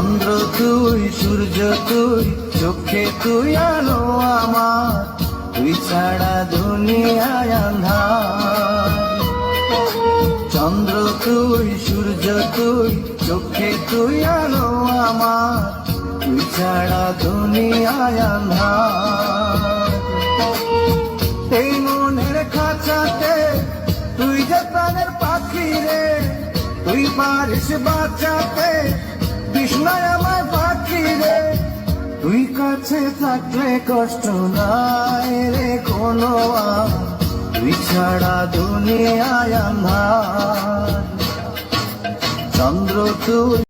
চন্দ্র তুই, সূর্য তুই, চোখে তুই আলো আমার, তুই ছাড়া দুনিয়ায় আন্ধার। চন্দ্র তুই, সূর্য তুই, চোখে তুই আলো আমার, তুই ছাড়া দুনিয়ায় আন্ধার। এই মনের খাঁচাতে তুই যে প্রাণের পাখি রে, তুই পারিস বাঁচাতে বিষ্ণায় আমার পাখি রে। তুই কাছে থাকলে কষ্ট নাই রে কোনো আর, তুই ছাড়া দুনিয়ায় আন্ধার। চন্দ্র তুই।